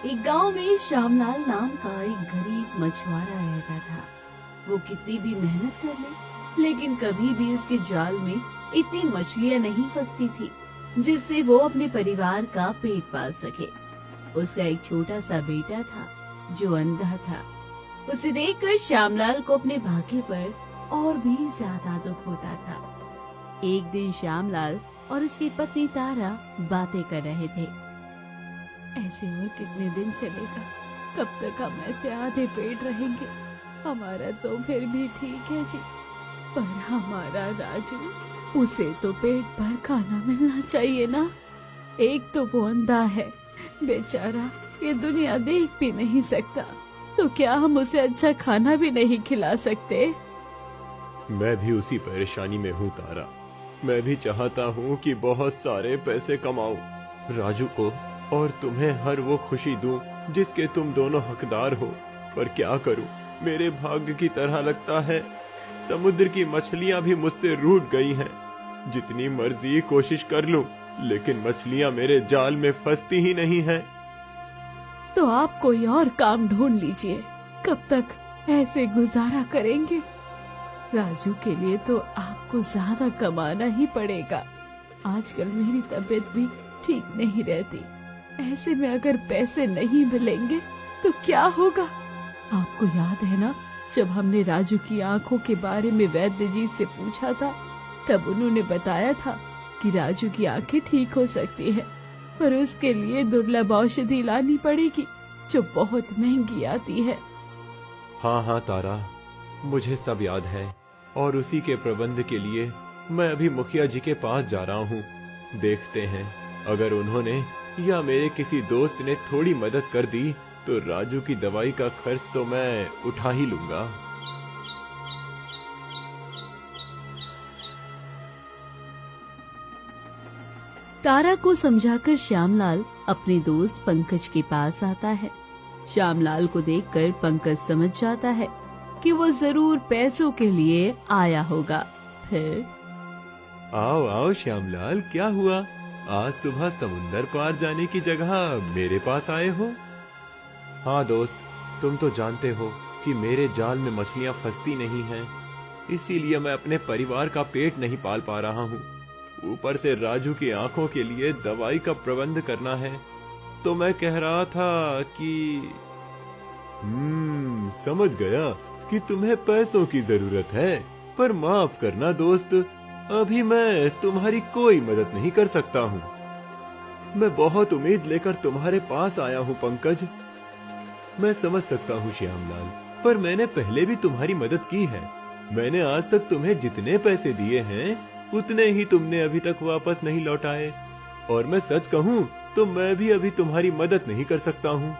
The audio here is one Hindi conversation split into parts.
एक गांव में श्यामलाल नाम का एक गरीब मछुआरा रहता था। वो कितनी भी मेहनत कर ले, लेकिन कभी भी उसके जाल में इतनी मछलियां नहीं फंसती थी जिससे वो अपने परिवार का पेट पाल सके। उसका एक छोटा सा बेटा था जो अंधा था। उसे देखकर श्यामलाल को अपने भाग्य पर और भी ज्यादा दुख होता था। एक दिन श्यामलाल और उसकी पत्नी तारा बातें कर रहे थे। ऐसे और कितने दिन चलेगा? कब तक हम ऐसे आधे पेट रहेंगे? हमारा तो फिर भी ठीक है जी, पर हमारा राजू, उसे तो पेट भर खाना मिलना चाहिए ना। एक तो वो अंधा है बेचारा, ये दुनिया देख भी नहीं सकता, तो क्या हम उसे अच्छा खाना भी नहीं खिला सकते? मैं भी उसी परेशानी में हूँ तारा। मैं भी चाहता हूँ कि बहुत सारे पैसे कमाऊं, राजू को और तुम्हें हर वो खुशी दूं जिसके तुम दोनों हकदार हो। पर क्या करूं, मेरे भाग्य की तरह लगता है समुद्र की मछलियां भी मुझसे रूठ गई हैं। जितनी मर्जी कोशिश कर लूं, लेकिन मछलियां मेरे जाल में फंसती ही नहीं हैं। तो आप कोई और काम ढूंढ लीजिए। कब तक ऐसे गुजारा करेंगे? राजू के लिए तो आपको ज्यादा कमाना ही पड़ेगा। आजकल मेरी तबीयत भी ठीक नहीं रहती। ऐसे में अगर पैसे नहीं मिलेंगे तो क्या होगा? आपको याद है ना, जब हमने राजू की आंखों के बारे में वैद्य जी से पूछा था, तब उन्होंने बताया था कि राजू की आंखें ठीक हो सकती है, पर उसके लिए दुर्लभ औषधि लानी पड़ेगी जो बहुत महंगी आती है। हाँ तारा, मुझे सब याद है और उसी के प्रबंध के लिए मैं अभी मुखिया जी के पास जा रहा हूँ। देखते हैं, अगर उन्होंने या मेरे किसी दोस्त ने थोड़ी मदद कर दी तो राजू की दवाई का खर्च तो मैं उठा ही लूंगा। तारा को समझाकर श्यामलाल अपने दोस्त पंकज के पास आता है। श्यामलाल को देखकर पंकज समझ जाता है कि वो जरूर पैसों के लिए आया होगा। फिर आओ आओ श्यामलाल, क्या हुआ? आज सुबह समुंदर पार जाने की जगह मेरे पास आए हो? हाँ दोस्त, तुम तो जानते हो कि मेरे जाल में मछलियां फंसती नहीं हैं, इसीलिए मैं अपने परिवार का पेट नहीं पाल पा रहा हूँ। ऊपर से राजू की आंखों के लिए दवाई का प्रबंध करना है, तो मैं कह रहा था कि समझ गया कि तुम्हें पैसों की जरूरत है। पर माफ करना दोस्त, अभी मैं तुम्हारी कोई मदद नहीं कर सकता हूँ। मैं बहुत उम्मीद लेकर तुम्हारे पास आया हूँ पंकज। मैं समझ सकता हूँ श्यामलाल, पर मैंने पहले भी तुम्हारी मदद की है। मैंने आज तक तुम्हें जितने पैसे दिए हैं उतने ही तुमने अभी तक वापस नहीं लौटाए, और मैं सच कहूँ तो मैं भी अभी तुम्हारी मदद नहीं कर सकता हूँ।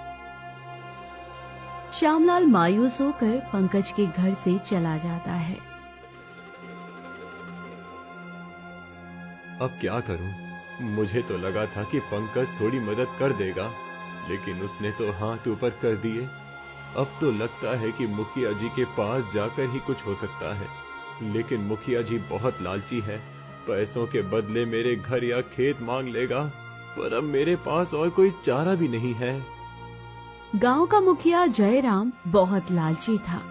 श्यामलाल मायूस होकर पंकज के घर से चला जाता है। अब क्या करूं? मुझे तो लगा था कि पंकज थोड़ी मदद कर देगा, लेकिन उसने तो हाथ ऊपर कर दिए। अब तो लगता है कि मुखिया जी के पास जाकर ही कुछ हो सकता है, लेकिन मुखिया जी बहुत लालची है। पैसों के बदले मेरे घर या खेत मांग लेगा, पर अब मेरे पास और कोई चारा भी नहीं है। गांव का मुखिया जयराम बहुत लालची था।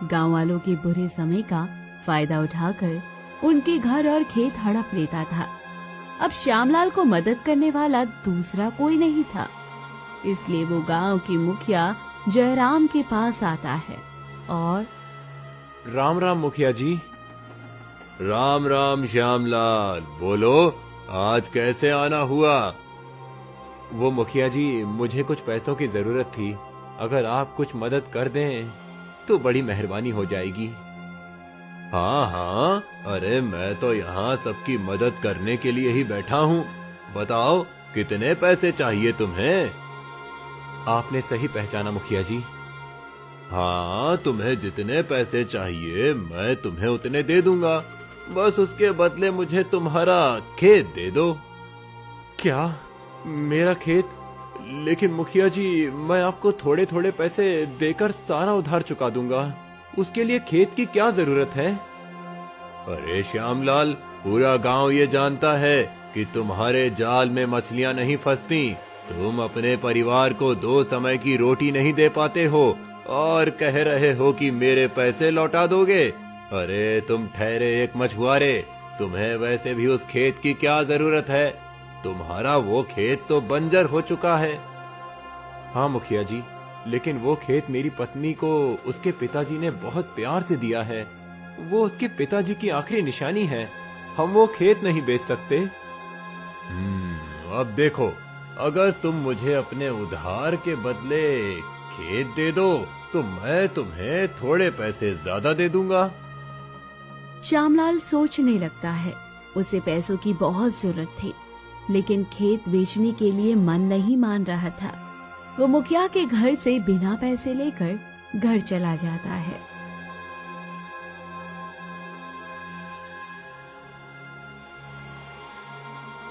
गांव वालों के बुरे समय का फायदा उठाकर उनके घर और खेत हड़प लेता था। अब श्यामलाल को मदद करने वाला दूसरा कोई नहीं था, इसलिए वो गांव की मुखिया जयराम के पास आता है और राम राम मुखिया जी। राम राम श्यामलाल, बोलो आज कैसे आना हुआ? वो मुखिया जी, मुझे कुछ पैसों की जरूरत थी। अगर आप कुछ मदद कर दें तो बड़ी मेहरबानी हो जाएगी। हाँ, अरे मैं तो यहाँ सबकी मदद करने के लिए ही बैठा हूँ। बताओ कितने पैसे चाहिए तुम्हें? आपने सही पहचाना मुखिया जी। हाँ, तुम्हें जितने पैसे चाहिए मैं तुम्हें उतने दे दूंगा, बस उसके बदले मुझे तुम्हारा खेत दे दो। क्या? मेरा खेत? लेकिन मुखिया जी, मैं आपको थोड़े थोड़े पैसे देकर सारा उधार चुका दूंगा। उसके लिए खेत की क्या जरूरत है? अरे श्यामलाल, पूरा गांव ये जानता है कि तुम्हारे जाल में मछलियां नहीं फंसती, तुम अपने परिवार को 2 समय की रोटी नहीं दे पाते हो और कह रहे हो कि मेरे पैसे लौटा दोगे। अरे तुम ठहरे एक मछुआरे, तुम्हें वैसे भी उस खेत की क्या जरूरत है? तुम्हारा वो खेत तो बंजर हो चुका है। हाँ मुखिया जी, लेकिन वो खेत मेरी पत्नी को उसके पिताजी ने बहुत प्यार से दिया है। वो उसके पिताजी की आखिरी निशानी है। हम वो खेत नहीं बेच सकते। अब देखो, अगर तुम मुझे अपने उधार के बदले खेत दे दो तो मैं तुम्हें थोड़े पैसे ज्यादा दे दूंगा। श्यामलाल सोचने लगता है। उसे पैसों की बहुत जरूरत थी, लेकिन खेत बेचने के लिए मन नहीं मान रहा था। वो मुखिया के घर से बिना पैसे लेकर घर चला जाता है।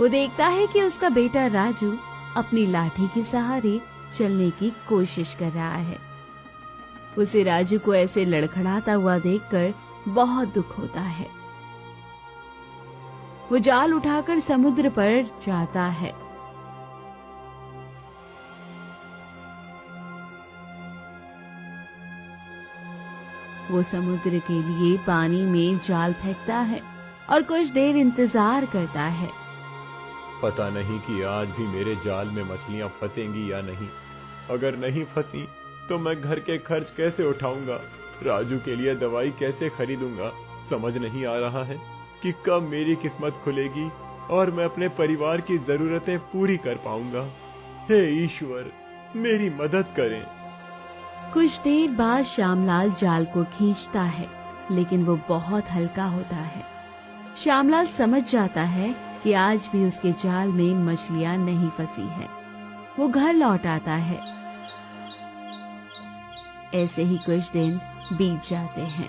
वो देखता है कि उसका बेटा राजू अपनी लाठी के सहारे चलने की कोशिश कर रहा है। उसे राजू को ऐसे लड़खड़ाता हुआ देखकर बहुत दुख होता है। वो जाल उठाकर समुद्र पर जाता है। वो समुद्र के लिए पानी में जाल फेंकता है और कुछ देर इंतजार करता है। पता नहीं कि आज भी मेरे जाल में मछलियां फंसेंगी या नहीं। अगर नहीं फंसी तो मैं घर के खर्च कैसे उठाऊंगा, राजू के लिए दवाई कैसे खरीदूंगा। समझ नहीं आ रहा है कि कब मेरी किस्मत खुलेगी और मैं अपने परिवार की जरूरतें पूरी कर पाऊंगा। हे ईश्वर, मेरी मदद करें। कुछ देर बाद श्यामलाल जाल को खींचता है, लेकिन वो बहुत हल्का होता है। श्यामलाल समझ जाता है कि आज भी उसके जाल में मछलियां नहीं फंसी है। वो घर लौट आता है। ऐसे ही कुछ दिन बीत जाते हैं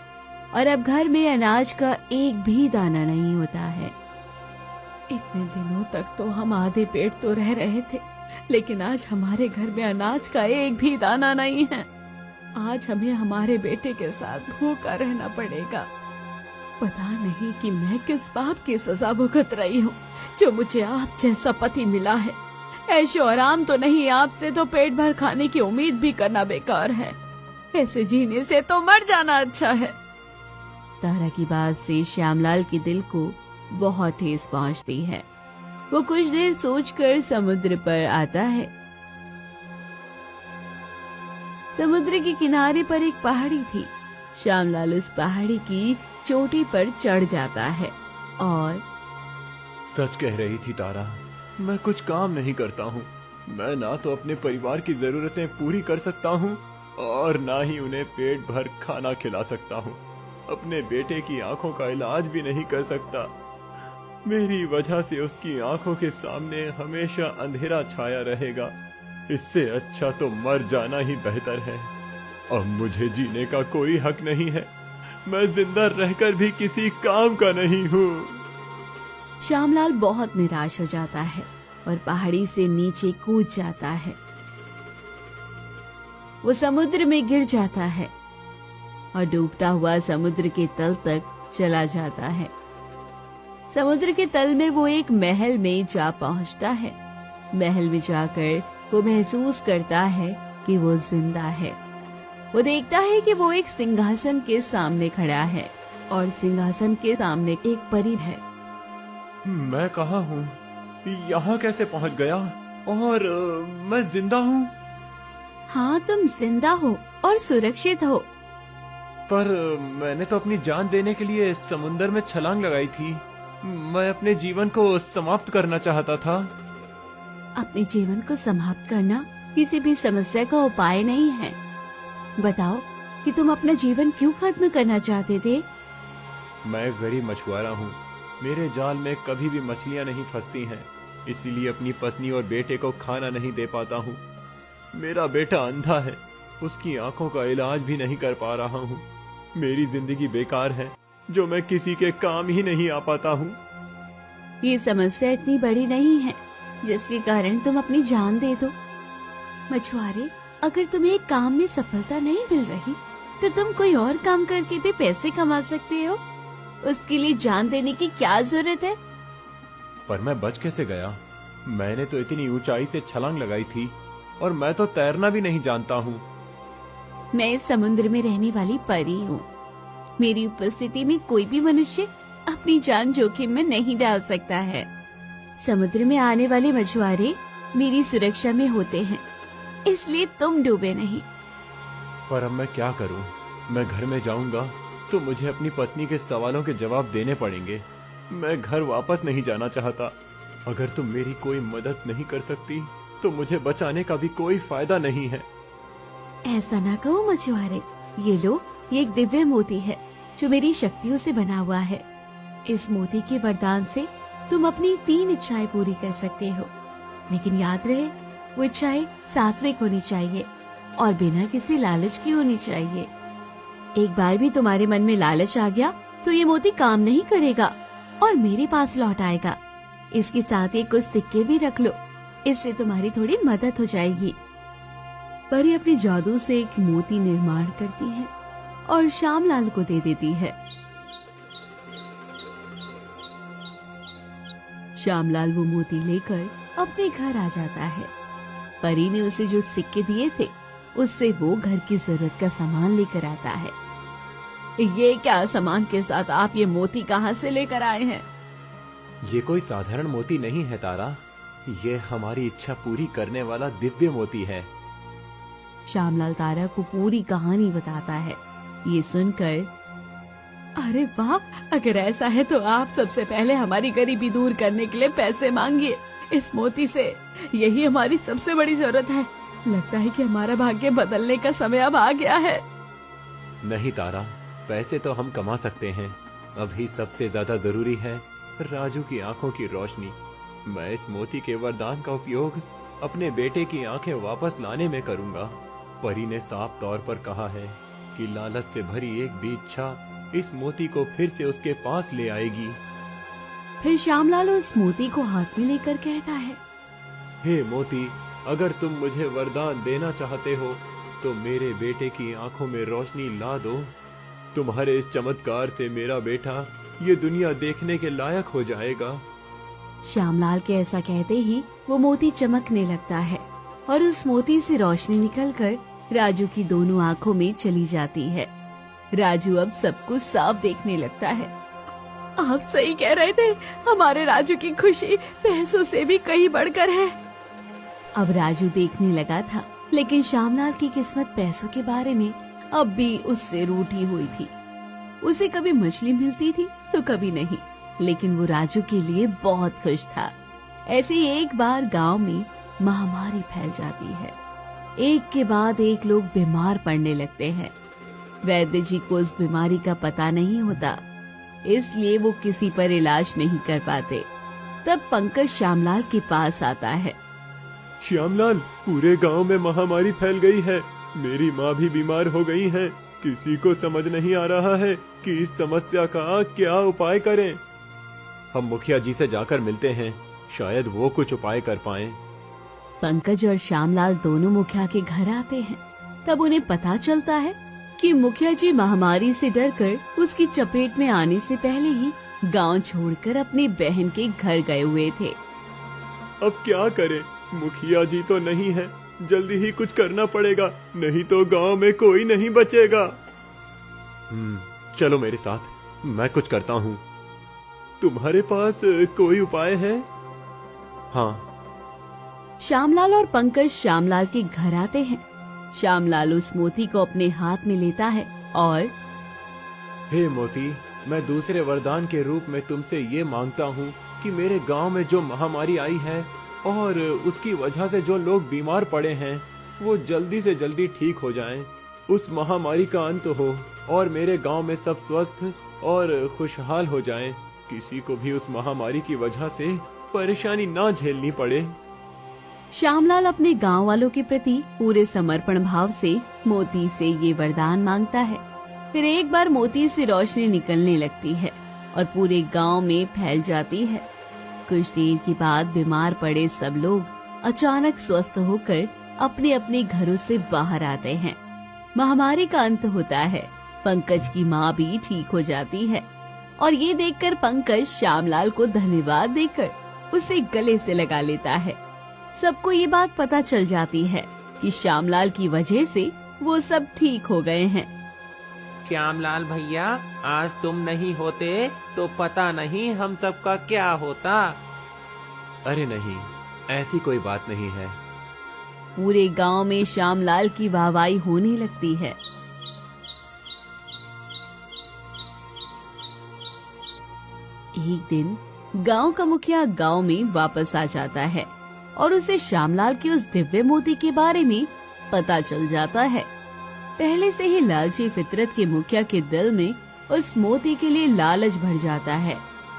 और अब घर में अनाज का एक भी दाना नहीं होता है। इतने दिनों तक तो हम आधे पेट तो रह रहे थे, लेकिन आज हमारे घर में अनाज का एक भी दाना नहीं है। आज हमें हमारे बेटे के साथ भूखा रहना पड़ेगा। पता नहीं कि मैं किस पाप की सजा भुगत रही हूँ जो मुझे आप जैसा पति मिला है। ऐशो आराम तो नहीं, आपसे तो पेट भर खाने की उम्मीद भी करना बेकार है। ऐसे जीने से तो मर जाना अच्छा है। तारा की बात से श्यामलाल के दिल को बहुत ठेस पहुंचती है। वो कुछ देर सोचकर समुद्र पर आता है। समुद्र के किनारे पर एक पहाड़ी थी। श्यामलाल उस पहाड़ी की चोटी पर चढ़ जाता है और सच कह रही थी तारा, मैं कुछ काम नहीं करता हूँ। मैं ना तो अपने परिवार की जरूरतें पूरी कर सकता हूँ और ना ही उन्हें पेट भर खाना खिला सकता हूँ। अपने बेटे की आंखों का इलाज भी नहीं कर सकता। मेरी वजह से उसकी आंखों के सामने हमेशा अंधेरा छाया रहेगा। इससे अच्छा तो मर जाना ही बेहतर है। अब मुझे जीने का कोई हक नहीं है। मैं जिंदा रहकर भी किसी काम का नहीं हूँ। श्यामलाल बहुत निराश हो जाता है और पहाड़ी से नीचे कूद जाता है। वो समुद्र में गिर जाता है और डूबता हुआ समुद्र के तल तक चला जाता है। समुद्र के तल में वो एक महल में जा पहुंचता है। महल में जाकर वो महसूस करता है कि वो जिंदा है। वो देखता है कि वो एक सिंहासन के सामने खड़ा है और सिंहासन के सामने एक परी है। मैं कहाँ हूँ? यहाँ कैसे पहुँच गया? और मैं जिंदा हूँ? हाँ, तुम जिंदा हो और सुरक्षित हो। पर मैंने तो अपनी जान देने के लिए समुद्र में छलांग लगाई थी। मैं अपने जीवन को समाप्त करना चाहता था। अपने जीवन को समाप्त करना किसी भी समस्या का उपाय नहीं है। बताओ कि तुम अपना जीवन क्यों खत्म करना चाहते थे? मैं गरीब मछुआरा हूँ। मेरे जाल में कभी भी मछलियाँ नहीं फंसती हैं, इसीलिए अपनी पत्नी और बेटे को खाना नहीं दे पाता हूँ। मेरा बेटा अंधा है, उसकी आंखों का इलाज भी नहीं कर पा रहा हूँ। मेरी जिंदगी बेकार है जो मैं किसी के काम ही नहीं आ पाता हूँ। ये समस्या इतनी बड़ी नहीं है जिसके कारण तुम अपनी जान दे दो। मछुआरे, अगर तुम्हें एक काम में सफलता नहीं मिल रही तो तुम कोई और काम करके भी पैसे कमा सकते हो। उसके लिए जान देने की क्या जरूरत है? पर मैं बच कैसे गया? मैंने तो इतनी ऊंचाई से छलांग लगाई थी और मैं तो तैरना भी नहीं जानता हूँ। मैं इस समुद्र में रहने वाली परी हूँ। मेरी उपस्थिति में कोई भी मनुष्य अपनी जान जोखिम में नहीं डाल सकता है। समुद्र में आने वाले मछुआरे मेरी सुरक्षा में होते हैं, इसलिए तुम डूबे नहीं। पर अब मैं क्या करूं? मैं घर में जाऊंगा तो मुझे अपनी पत्नी के सवालों के जवाब देने पड़ेंगे। मैं घर वापस नहीं जाना चाहता। अगर तुम मेरी कोई मदद नहीं कर सकती तो मुझे बचाने का भी कोई फायदा नहीं है। ऐसा ना कहो मछुआरे, ये लो, ये एक दिव्य मोती है जो मेरी शक्तियों से बना हुआ है। इस मोती के वरदान से तुम अपनी 3 इच्छाएं पूरी कर सकते हो, लेकिन याद रहे वो इच्छाएं सात्विक होनी चाहिए और बिना किसी लालच की होनी चाहिए। एक बार भी तुम्हारे मन में लालच आ गया तो ये मोती काम नहीं करेगा और मेरे पास लौट आएगा। इसके साथ ही कुछ सिक्के भी रख लो, इससे तुम्हारी थोड़ी मदद हो जाएगी। परी अपने जादू से एक मोती निर्माण करती है और श्यामलाल को दे देती है। श्यामलाल वो मोती लेकर अपने घर आ जाता है। परी ने उसे जो सिक्के दिए थे उससे वो घर की जरूरत का सामान लेकर आता है। ये क्या सामान के साथ आप ये मोती कहाँ से लेकर आए हैं? ये कोई साधारण मोती नहीं है तारा, ये हमारी इच्छा पूरी करने वाला दिव्य मोती है। श्यामलाल तारा को पूरी कहानी बताता है। ये सुनकर, अरे वाह, अगर ऐसा है तो आप सबसे पहले हमारी गरीबी दूर करने के लिए पैसे मांगिए। इस मोती से यही हमारी सबसे बड़ी जरूरत है। लगता है कि हमारा भाग्य बदलने का समय अब आ गया है। नहीं तारा, पैसे तो हम कमा सकते हैं। अभी सबसे ज्यादा जरूरी है राजू की आंखों की रोशनी। मैं इस मोती के वरदान का उपयोग अपने बेटे की आंखें वापस लाने में करूंगा। परी ने साफ तौर पर कहा है कि लालच से भरी एक भी इच्छा इस मोती को फिर से उसके पास ले आएगी। फिर श्यामलाल उस मोती को हाथ में लेकर कहता है, हे मोती, अगर तुम मुझे वरदान देना चाहते हो तो मेरे बेटे की आंखों में रोशनी ला दो। तुम्हारे इस चमत्कार से मेरा बेटा ये दुनिया देखने के लायक हो जाएगा। श्यामलाल के ऐसा कहते ही वो मोती चमकने लगता है और उस मोती से रोशनी निकलकर राजू की दोनों आंखों में चली जाती है। राजू अब सब कुछ साफ देखने लगता है। आप सही कह रहे थे, हमारे राजू की खुशी पैसों से भी कहीं बढ़कर है। अब राजू देखने लगा था, लेकिन श्यामलाल की किस्मत पैसों के बारे में अब भी उससे रूठी हुई थी। उसे कभी मछली मिलती थी तो कभी नहीं, लेकिन वो राजू के लिए बहुत खुश था। ऐसे ही एक बार गांव में महामारी फैल जाती है। एक के बाद एक लोग बीमार पड़ने लगते हैं। वैद्य जी को उस बीमारी का पता नहीं होता, इसलिए वो किसी पर इलाज नहीं कर पाते। तब पंकज श्यामलाल के पास आता है। श्यामलाल, पूरे गांव में महामारी फैल गई है। मेरी माँ भी बीमार हो गई है। किसी को समझ नहीं आ रहा है कि इस समस्या का क्या उपाय करें। हम मुखिया जी से जाकर मिलते हैं, शायद वो कुछ उपाय कर पाएं। पंकज और श्यामलाल दोनों मुखिया के घर आते हैं। तब उन्हें पता चलता है कि मुखिया जी महामारी से डरकर उसकी चपेट में आने से पहले ही गांव छोड़कर अपनी बहन के घर गए हुए थे। अब क्या करें? मुखिया जी तो नहीं है, जल्दी ही कुछ करना पड़ेगा, नहीं तो गांव में कोई नहीं बचेगा। चलो मेरे साथ, मैं कुछ करता हूँ। तुम्हारे पास कोई उपाय है? हाँ। श्यामलाल और पंकज श्यामलाल के घर आते हैं। श्यामलाल उस मोती को अपने हाथ में लेता है और, हे मोती, मैं दूसरे वरदान के रूप में तुमसे ये मांगता हूँ कि मेरे गांव में जो महामारी आई है और उसकी वजह से जो लोग बीमार पड़े हैं वो जल्दी से जल्दी ठीक हो जाएं। उस महामारी का अंत हो और मेरे गांव में सब स्वस्थ और खुशहाल हो जाएं। किसी को भी उस महामारी की वजह से परेशानी ना झेलनी पड़े। श्यामलाल अपने गांव वालों के प्रति पूरे समर्पण भाव से मोती से ये वरदान मांगता है। फिर एक बार मोती से रोशनी निकलने लगती है और पूरे गांव में फैल जाती है। कुछ देर के बाद बीमार पड़े सब लोग अचानक स्वस्थ होकर अपने अपने घरों से बाहर आते हैं। महामारी का अंत होता है। पंकज की माँ भी ठीक हो जाती है और ये देखकर पंकज श्यामलाल को धन्यवाद देकर उसे गले से लगा लेता है। सबको ये बात पता चल जाती है कि श्यामलाल की वजह से वो सब ठीक हो गए हैं। श्यामलाल भैया, आज तुम नहीं होते तो पता नहीं हम सबका क्या होता। अरे नहीं, ऐसी कोई बात नहीं है। पूरे गांव में श्यामलाल की वाहवाही होने लगती है। एक दिन गांव का मुखिया गांव में वापस आ जाता है और उसे श्यामलाल के उस दिव्य मोती के बारे में पता चल जाता है। पहले से ही लालची फितरत के मुखिया के दिल में उस मोती के लिए लालच भर जाता है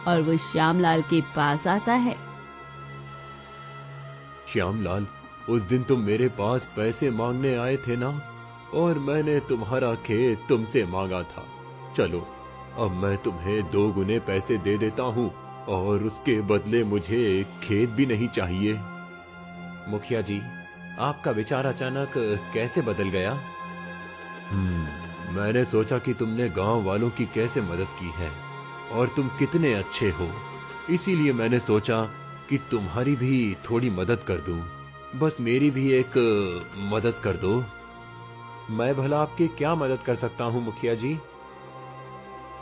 और वो श्यामलाल के पास आता है। श्यामलाल, उस दिन तुम मेरे पास पैसे मांगने आए थे ना, और मैंने तुम्हारा खेत तुमसे मांगा था। चलो, अब मैं तुम्हें 2 गुने पैसे दे देता हूँ और उसके बदले मुझे खेत भी नहीं चाहिए। मुखिया जी, आपका विचार अचानक कैसे बदल गया? मैंने सोचा कि तुमने गांव वालों की कैसे मदद की है और तुम कितने अच्छे हो, इसीलिए मैंने सोचा कि तुम्हारी भी थोड़ी मदद कर दूं। बस मेरी भी एक मदद कर दो। मैं भला आपकी क्या मदद कर सकता हूँ मुखिया जी?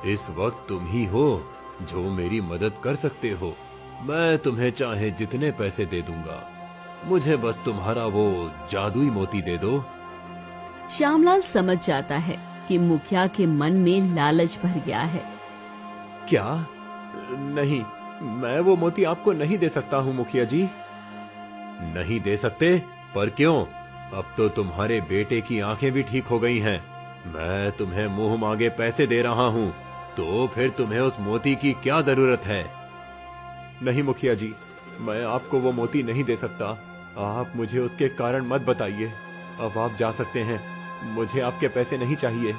इस वक्त तुम ही हो जो मेरी मदद कर सकते हो। मैं तुम्हें चाहे जितने पैसे दे दूंगा, मुझे बस तुम्हारा वो जादुई मोती दे दो। श्यामलाल समझ जाता है कि मुखिया के मन में लालच भर गया है। क्या? नहीं, मैं वो मोती आपको नहीं दे सकता हूँ मुखिया जी। नहीं दे सकते? पर क्यों? अब तो तुम्हारे बेटे की आंखें भी ठीक हो गई हैं। मैं तुम्हें मुंह मांगे पैसे दे रहा हूँ, तो फिर तुम्हें उस मोती की क्या जरूरत है? नहीं मुखिया जी, मैं आपको वो मोती नहीं दे सकता। आप मुझे उसके कारण मत बताइए। अब आप जा सकते हैं, मुझे आपके पैसे नहीं चाहिए।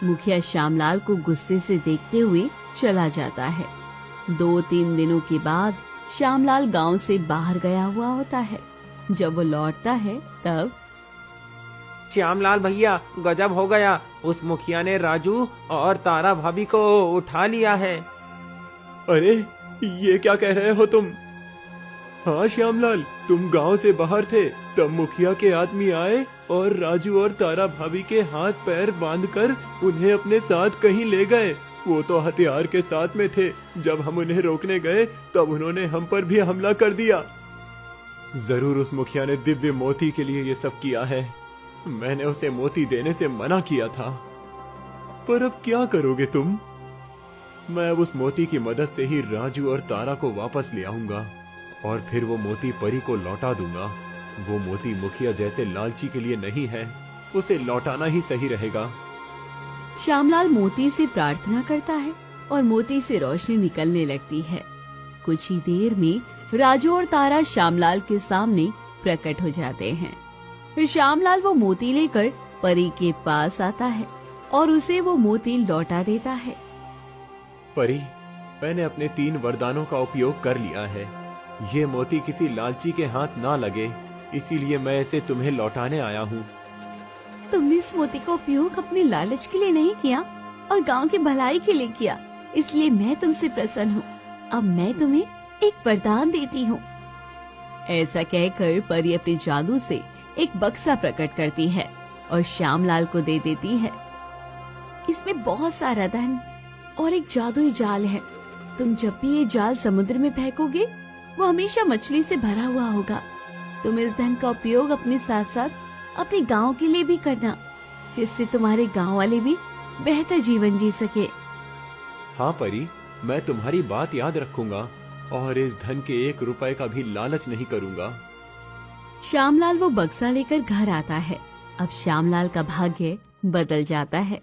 मुखिया श्यामलाल को गुस्से से देखते हुए चला जाता है। 2-3 दिनों के बाद श्यामलाल गांव से बाहर गया हुआ होता है। जब वो लौटता है तब श्यामलाल भैया, गजब हो गया। उस मुखिया ने राजू और तारा भाभी को उठा लिया है। अरे, ये क्या कह रहे हो तुम? हाँ श्यामलाल, तुम गांव से बाहर थे, तब मुखिया के आदमी आए और राजू और तारा भाभी के हाथ पैर बांधकर उन्हें अपने साथ कहीं ले गए। वो तो हथियार के साथ में थे। जब हम उन्हें रोकने गए तब उन्होंने हम पर भी हमला कर दिया। जरूर उस मुखिया ने दिव्य मोती के लिए ये सब किया है। मैंने उसे मोती देने से मना किया था। पर अब क्या करोगे तुम? मैं अब उस मोती की मदद से ही राजू और तारा को वापस ले आऊंगा और फिर वो मोती परी को लौटा दूंगा। वो मोती मुखिया जैसे लालची के लिए नहीं है, उसे लौटाना ही सही रहेगा। श्यामलाल मोती से प्रार्थना करता है और मोती से रोशनी निकलने लगती है। कुछ ही देर में राजू और तारा श्यामलाल के सामने प्रकट हो जाते हैं। फिर श्यामलाल वो मोती लेकर परी के पास आता है और उसे वो मोती लौटा देता है। परी, मैंने अपने 3 वरदानों का उपयोग कर लिया है। ये मोती किसी लालची के हाथ ना लगे, इसीलिए मैं इसे तुम्हें लौटाने आया हूँ। तुमने इस मोती का उपयोग अपने लालच के लिए नहीं किया और गांव की भलाई के लिए किया, इसलिए मैं तुमसे प्रसन्न हूँ। अब मैं तुम्हें एक वरदान देती हूँ। ऐसा कहकर परी अपने जादू से एक बक्सा प्रकट करती है और श्यामलाल को दे देती है। इसमें बहुत सारा धन और एक जादुई जाल है। तुम जब भी ये जाल समुद्र में फेंकोगे, वो हमेशा मछली से भरा हुआ होगा। तुम इस धन का उपयोग अपने साथ साथ अपने गांव के लिए भी करना, जिससे तुम्हारे गांव वाले भी बेहतर जीवन जी सके। हाँ परी, मैं तुम्हारी बात याद रखूंगा और इस धन के 1 रुपए का भी लालच नहीं करूंगा। श्यामलाल वो बक्सा लेकर घर आता है। अब श्यामलाल का भाग्य बदल जाता है।